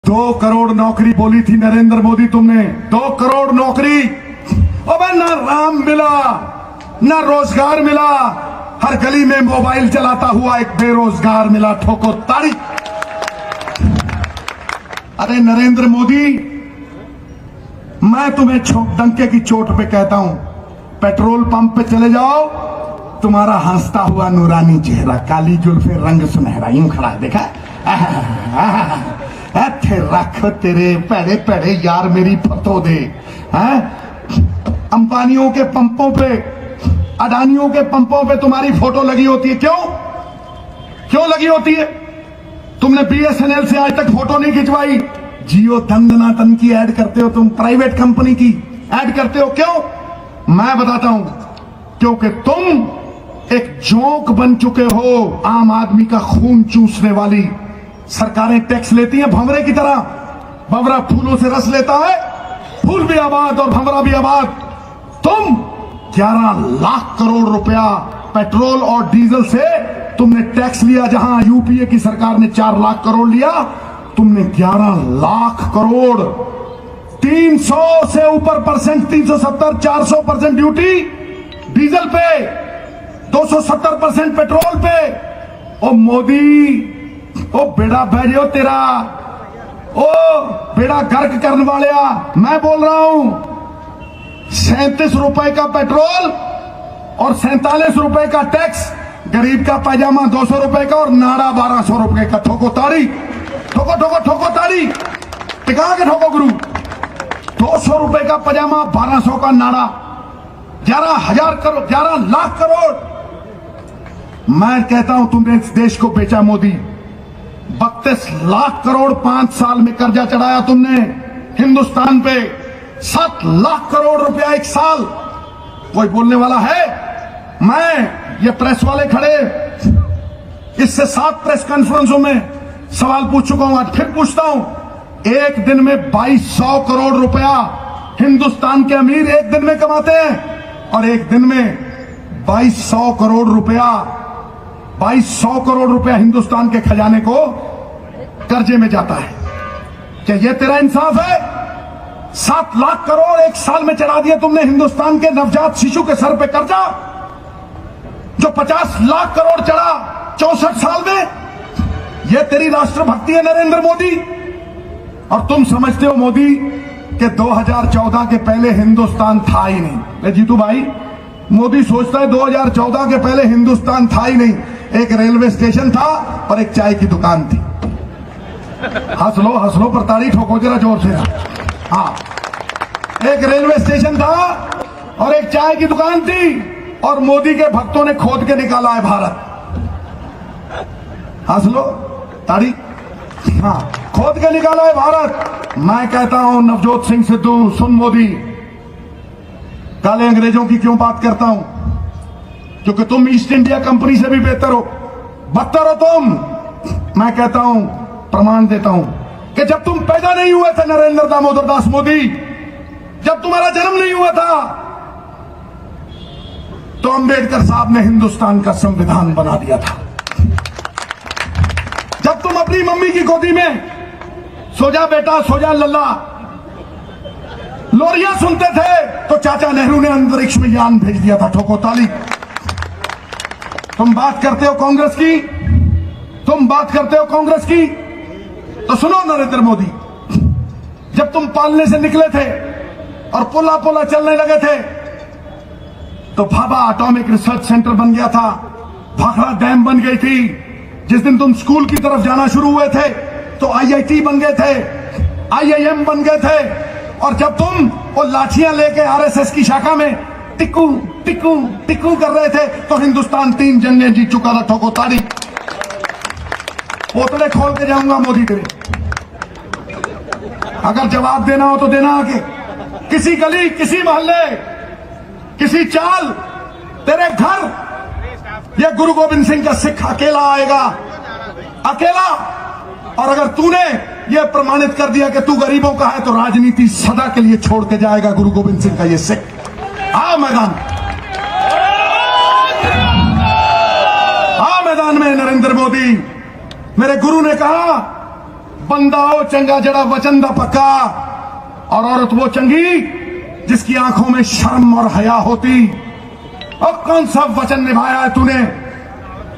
2 करोड़ नौकरी बोली थी नरेंद्र मोदी तुमने, 2 करोड़ नौकरी। अबे ना राम मिला, ना रोजगार मिला, हर गली में मोबाइल चलाता हुआ एक बेरोजगार मिला, ठोको ताड़ी। अरे नरेंद्र मोदी, मैं तुम्हें डंके की चोट पे कहता हूं, पेट्रोल पंप पे चले जाओ, तुम्हारा हंसता हुआ नूरानी चेहरा, काली जुल्फे, रंग सुनहरा, यूं खड़ा है, देखा? थे रख तेरे पैड़े पैड़े यार मेरी फतो दे। अंबानियों के पंपों पे, अडानियों के पंपों पे तुम्हारी फोटो लगी होती है, क्यों लगी होती है? तुमने बीएसएनएल से आज तक फोटो नहीं खिंचवाई। जियो दंदनातन की ऐड करते हो तुम, प्राइवेट कंपनी की ऐड करते हो, क्यों? मैं बताता हूं, क्योंकि तुम एक जोंक बन चुके हो, आम आदमी का खून चूसने वाली। सरकारें टैक्स लेती हैं भंवरे की तरह, भंवरा फूलों से रस लेता है, फूल भी आबाद और भंवरा भी आबाद। तुम 11 लाख करोड़ रुपया पेट्रोल और डीजल से तुमने टैक्स लिया, जहां यूपीए की सरकार ने 4 लाख करोड़ लिया, तुमने 11 लाख करोड़। 300 से ऊपर परसेंट, 370, 400% ड्यूटी डीजल पे, 270% पेट्रोल पे। ओ मोदी, ओ बेड़ा बहरियो तेरा, ओ बेड़ा गर्क करने वाले, मैं बोल रहा हूं। 37 रुपए का पेट्रोल और 47 रुपए का टैक्स, गरीब का पैजामा 200 रुपए का और नाड़ा 1200 रुपए का। ठोको ताड़ी, ठोको ठोको ठोको ताड़ी, टिका के ठोको गुरु। 200 रुपए का पैजामा, 1200 का नाड़ा, 11,000 करोड़, 11 लाख करोड़। मैं कहता हूं तुमने इस देश को बेचा मोदी। 32 लाख करोड़ 5 साल में कर्जा चढ़ाया तुमने हिंदुस्तान पे, 7 लाख करोड़ रुपया एक साल। कोई बोलने वाला है? मैं, ये प्रेस वाले खड़े, इससे 7 प्रेस कॉन्फ्रेंसों में सवाल पूछ चुका हूं, आज फिर पूछता हूं। एक दिन में 2200 करोड़ रुपया हिंदुस्तान के अमीर एक दिन में कमाते हैं, और एक दिन में 2200 करोड़ रुपया, 2200 करोड़ रुपया हिंदुस्तान के खजाने को कर्जे में जाता है। क्या यह तेरा इंसाफ है? 7 लाख करोड़ एक साल में चढ़ा दिया तुमने हिंदुस्तान के नवजात शिशु के सर पे कर्जा, जो 50 लाख करोड़ चढ़ा 64 साल में। यह तेरी राष्ट्रभक्ति है नरेंद्र मोदी? और तुम समझते हो मोदी कि 2014 के पहले हिंदुस्तान था ही नहीं। जीतू भाई, मोदी सोचता है 2014 के पहले हिंदुस्तान था ही नहीं। एक रेलवे स्टेशन था और एक चाय की दुकान थी। हंस लो पर ताड़ी ठोको जरा जोर से। हाँ, एक रेलवे स्टेशन था और एक चाय की दुकान थी, और मोदी के भक्तों ने खोद के निकाला है भारत। हंस लो, ताड़ी। हाँ, खोद के निकाला है भारत। मैं कहता हूं नवजोत सिंह सिद्धू, सुन मोदी, काले अंग्रेजों की क्यों बात करता हूं? क्योंकि तुम ईस्ट इंडिया कंपनी से भी बेहतर हो, बदतर हो तुम। मैं कहता हूं, प्रमाण देता हूं कि जब तुम पैदा नहीं हुए थे नरेंद्र दामोदर दास मोदी, जब तुम्हारा जन्म नहीं हुआ था, तो अंबेडकर साहब ने हिंदुस्तान का संविधान बना दिया था। जब तुम अपनी मम्मी की गोदी में सो जा बेटा, सो जा लल्ला, लोरियां सुनते थे, तो चाचा नेहरू ने अंतरिक्ष में यान भेज दिया था। ठोको ताली। तुम बात करते हो कांग्रेस की, तुम बात करते हो कांग्रेस की, तो सुनो नरेंद्र मोदी, जब तुम पालने से निकले थे और पोला पोला चलने लगे थे, तो भाभा एटॉमिक रिसर्च सेंटर बन गया था, भाखड़ा डैम बन गई थी। जिस दिन तुम स्कूल की तरफ जाना शुरू हुए थे, तो आईआईटी बन गए थे, आईआईएम बन गए थे। और जब तुम वो लाठियां लेके आरएसएस की शाखा में टिक्कू टिक्कू टिक्कू कर रहे थे, तो हिंदुस्तान 3 जंगें जीत चुका था। ठोको ताड़ी। पोतले खोल के जाऊंगा मोदी तेरे, अगर जवाब देना हो तो देना आके। किसी गली, किसी मोहल्ले, किसी चाल, तेरे घर, ये गुरु गोविंद सिंह का सिख अकेला आएगा, अकेला। और अगर तूने यह प्रमाणित कर दिया कि तू गरीबों का है, तो राजनीति सदा के लिए छोड़ के जाएगा गुरु गोविंद सिंह का ये सिख। आओ मैदान, आओ मैदान में नरेंद्र मोदी। मेरे गुरु ने कहा, बंदा हो चंगा जड़ा वचन दा पक्का, और औरत वो चंगी जिसकी आंखों में शर्म और हया होती। और कौन सा वचन निभाया है तूने?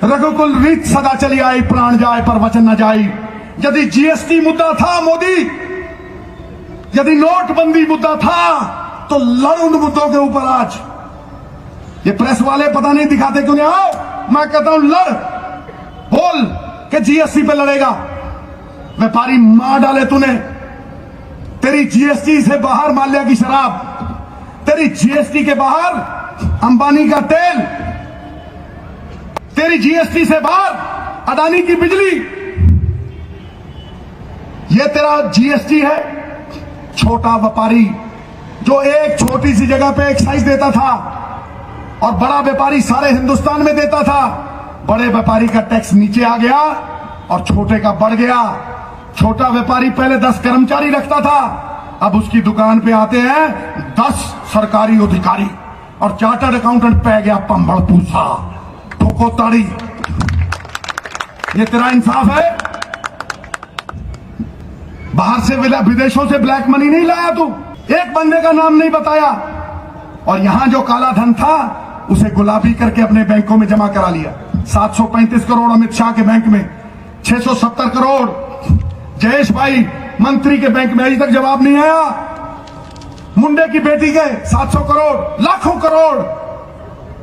रघुकुल रीत सदा चली आई, प्राण जाए पर वचन न जाई। यदि जीएसटी मुद्दा था मोदी, यदि नोटबंदी मुद्दा था, तो लड़ उन मुद्दों के ऊपर आज। ये प्रेस वाले पता नहीं दिखाते क्यों नहीं? आओ, मैं कहता हूं लड़, बोल कि जीएसटी पे लड़ेगा। व्यापारी मार डाले तूने। तेरी जीएसटी से बाहर माल्या की शराब, तेरी जीएसटी के बाहर अंबानी का तेल, तेरी जीएसटी से बाहर अडानी की बिजली। ये तेरा जीएसटी है। छोटा व्यापारी जो एक छोटी सी जगह पे एक्साइज देता था और बड़ा व्यापारी सारे हिंदुस्तान में देता था, बड़े व्यापारी का टैक्स नीचे आ गया और छोटे का बढ़ गया। छोटा व्यापारी पहले 10 कर्मचारी रखता था, अब उसकी दुकान पे आते हैं 10 सरकारी अधिकारी, और चार्टर्ड अकाउंटेंट पे गया पंबड़ पूछा टोको ताड़ी। ये तेरा इंसाफ है? बाहर से विदेशों से ब्लैक मनी नहीं लाया तू, एक बंदे का नाम नहीं बताया, और यहां जो काला धन था उसे गुलाबी करके अपने बैंकों में जमा करा लिया। 735 करोड़ अमित शाह के बैंक में, 670 करोड़ जयेश भाई मंत्री के बैंक में, अभी तक जवाब नहीं आया। मुंडे की बेटी के 700 करोड़, लाखों करोड़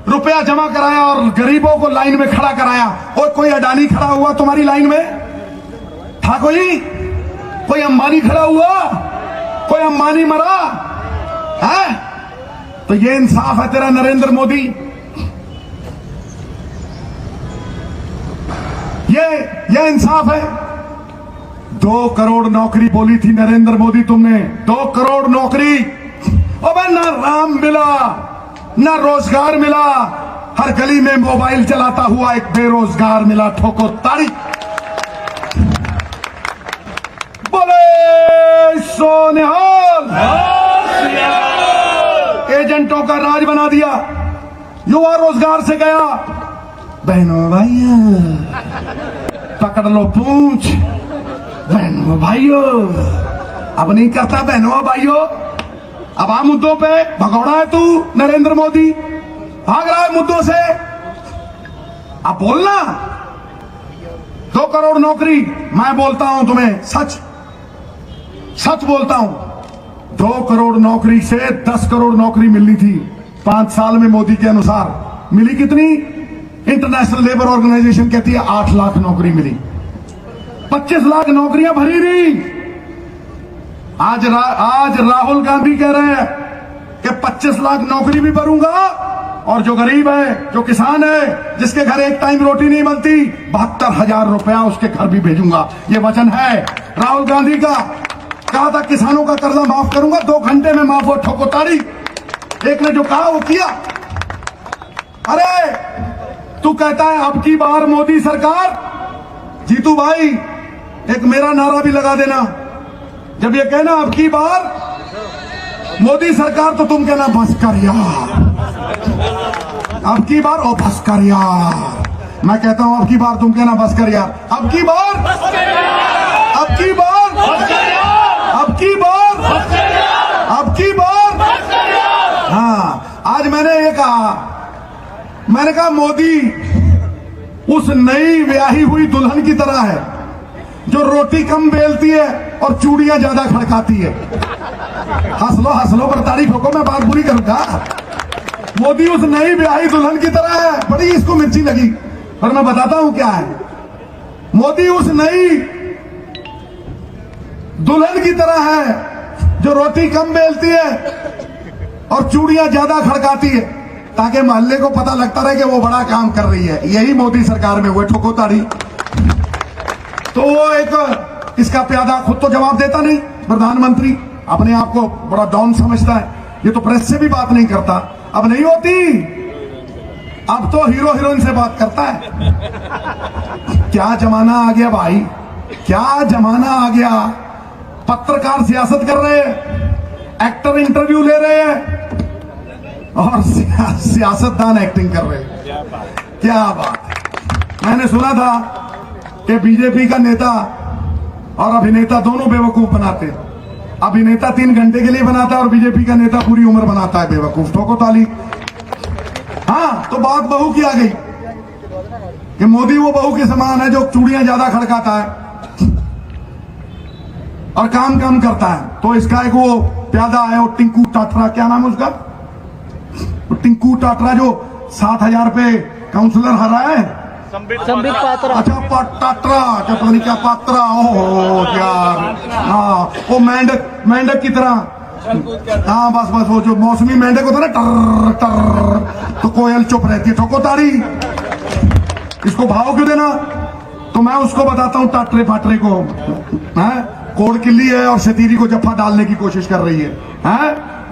रुपया जमा कराया और गरीबों को लाइन में खड़ा कराया। और कोई अडानी खड़ा हुआ तुम्हारी लाइन में? था कोई अंबानी खड़ा हुआ? कोई अंबानी मरा है? तो ये इंसाफ है तेरा नरेंद्र मोदी? ये इंसाफ है? 2 करोड़ नौकरी बोली थी नरेंद्र मोदी तुमने, 2 करोड़ नौकरी। अबे ना राम मिला, ना रोजगार मिला, हर गली में मोबाइल चलाता हुआ एक बेरोजगार मिला। ठोको ताड़ी। बोले सोनिहाल। एजेंटों का राज बना दिया, युवा रोजगार से गया। बहनों भाइयों पकड़ लो पूंछ। बहनों भाइयों अब नहीं करता, बहनों भाइयों अब आ मुद्दों पे भगौड़ा है तू। नरेंद्र मोदी भाग रहा है मुद्दों से, अब बोलना। 2 करोड़ नौकरी, मैं बोलता हूं तुम्हें सच बोलता हूं, 2 करोड़ नौकरी से 10 करोड़ नौकरी मिलनी थी 5 साल में। मोदी के अनुसार मिली कितनी? इंटरनेशनल लेबर ऑर्गेनाइजेशन कहती है 8 लाख नौकरी मिली। 25 लाख नौकरियां भरी रही। आज राहुल गांधी कह रहे हैं कि 25 लाख नौकरी भी भरूंगा, और जो गरीब है, जो किसान है, जिसके घर एक टाइम रोटी नहीं बनती, 72,000 रुपया उसके घर भी भेजूंगा। ये वचन है राहुल गांधी का। कहा था किसानों का कर्जा माफ करूंगा, 2 घंटे में माफ हो। ठोको ताड़ी। एक ने जो कहा वो किया। अरे तू कहता है अब की बार मोदी सरकार। जीतू भाई एक मेरा नारा भी लगा देना, जब ये कहना अब की बार मोदी सरकार, तो तुम कहना बस कर यार, अब की बार। ओ बस कर यार। मैं कहता हूं अब की बार, तुम कहना बस कर यार। अब की बार, अब की बार, अब की बार, अब की बार। हाँ, आज मैंने ये कहा, मैंने कहा मोदी उस नई ब्याही हुई दुल्हन की तरह है जो रोटी कम बेलती है और चूड़ियां ज्यादा खड़काती है। हंस लो पर तारीफ हो, मैं बात पूरी करूंगा। मोदी उस नई ब्याही दुल्हन की तरह है। बड़ी इसको मिर्ची लगी, पर मैं बताता हूं क्या है। मोदी उस नई दुल्हन की तरह है जो रोटी कम बेलती है और चूड़ियां ज्यादा खड़काती है, ताकि मोहल्ले को पता लगता रहे कि वो बड़ा काम कर रही है। यही मोदी सरकार में हुए। ठोको ताड़ी। तो वो एक इसका प्यादा खुद तो जवाब देता नहीं, प्रधानमंत्री अपने आप को बड़ा डॉन समझता है, ये तो प्रेस से भी बात नहीं करता। अब नहीं होती, अब तो हीरो हीरोइन से बात करता है। क्या जमाना आ गया भाई, क्या जमाना आ गया। पत्रकार सियासत कर रहे हैं, एक्टर इंटरव्यू ले रहे हैं, और सियासतदान एक्टिंग कर रहे हैं। क्या बात है। मैंने सुना था कि बीजेपी का नेता और अभिनेता दोनों बेवकूफ बनाते हैं। अभिनेता 3 घंटे के लिए बनाता है और बीजेपी का नेता पूरी उम्र बनाता है बेवकूफ। ठोको ताली। हाँ, तो बात बहू की आ गई कि मोदी वो बहू के समान है जो चूड़ियां ज्यादा खड़काता है और काम कम करता है। तो इसका एक वो प्यादा है, वो टिंकू टाटरा, क्या नाम है उसका, वो टिंकू टाटरा जो 7,000 पे काउंसलर हरा है, संबित पात्रा। अच्छा टाटरा, क्या पता नहीं क्या पात्रा, ओहो यार। हाँ, वो मेंढक की तरह, हाँ बस वो जो मौसमी मेंढक होता है ना, टर टर, तो कोयल चुप रहती है। ठोको तारी। इसको भाव क्यों देना? तो मैं उसको बताता हूँ टाटरे फाटरे को, है कोड़ किल्ली है और शतीरी को जफ्फा डालने की कोशिश कर रही है,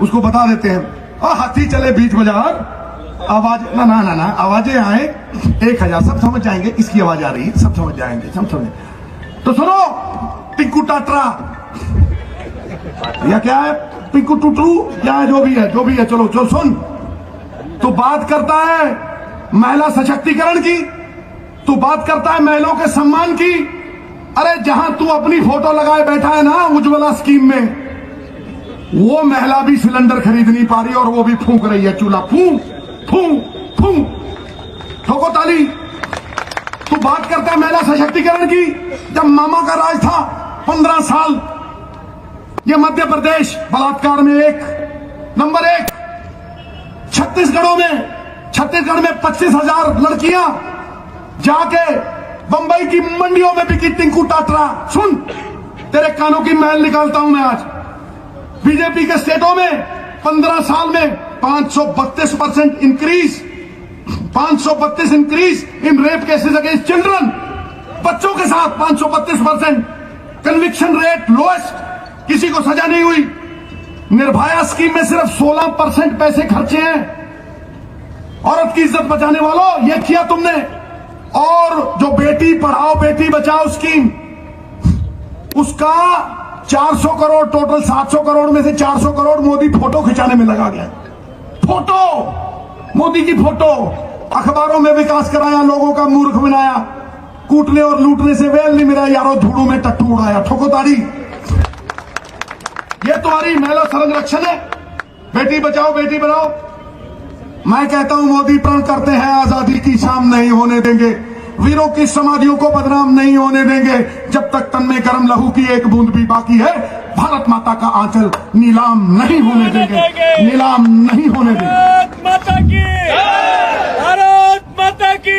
उसको बता देते हैं। और हाथी चले बीच बाजार, आवाज ना ना ना ना आवाजें आए 1000, सब समझ जाएंगे किसकी आवाज आ रही है, सब समझ जाएंगे, सब समझ। तो सुनो, टिंकू टाटरा या क्या है, पिंकू टूटरू, क्या है, जो भी है, चलो चलो सुन। तो बात करता है महिला सशक्तिकरण की, तू बात करता है महिलाओं के सम्मान की। अरे जहां तू अपनी फोटो लगाए बैठा है ना उज्ज्वला स्कीम में, वो महिला भी सिलेंडर खरीद नहीं पा रही और वो भी फूंक रही है चूल्हा, फूंक फूंक फूंक। ठोको ताली। तू बात करता है महिला सशक्तिकरण की, जब मामा का राज था 15 साल, ये मध्य प्रदेश बलात्कार में नंबर 1। छत्तीसगढ़ में 25,000 लड़कियां जाके बंबई की मंडियों में बिकी। टिंकू टाटरा सुन, तेरे कानों की मैल निकालता हूं मैं आज। बीजेपी के स्टेटों में 15 साल में 532% increase, 532 increase in rape cases against children. बच्चों के साथ 532%। कन्विक्शन रेट लोएस्ट, किसी को सजा नहीं हुई। निर्भया स्कीम में सिर्फ 16% पैसे खर्चे हैं। औरत की इज्जत बचाने वालों, ये किया तुमने। और जो बेटी पढ़ाओ बेटी बचाओ स्कीम, उसका 400 करोड़, टोटल 700 करोड़ में से 400 करोड़ मोदी फोटो खिंचाने में लगा गया। फोटो, मोदी की फोटो। अखबारों में विकास कराया, लोगों का मूर्ख बनाया, कूटने और लूटने से वेल नहीं मिला यारो, धूड़ों में टट्टू उड़ाया। ठोको ताड़ी। ये तुम्हारी महिला संरक्षण है, बेटी बचाओ बेटी बढ़ाओ। मैं कहता हूं मोदी प्रण करते हैं आजादी की शाम नहीं होने देंगे, वीरों की समाधियों को बदनाम नहीं होने देंगे। जब तक तन में गर्म लहू की एक बूंद भी बाकी है, भारत माता का आंचल नीलाम नहीं होने देंगे, नीलाम नहीं होने देंगे। भारत माता की, भारत माता की।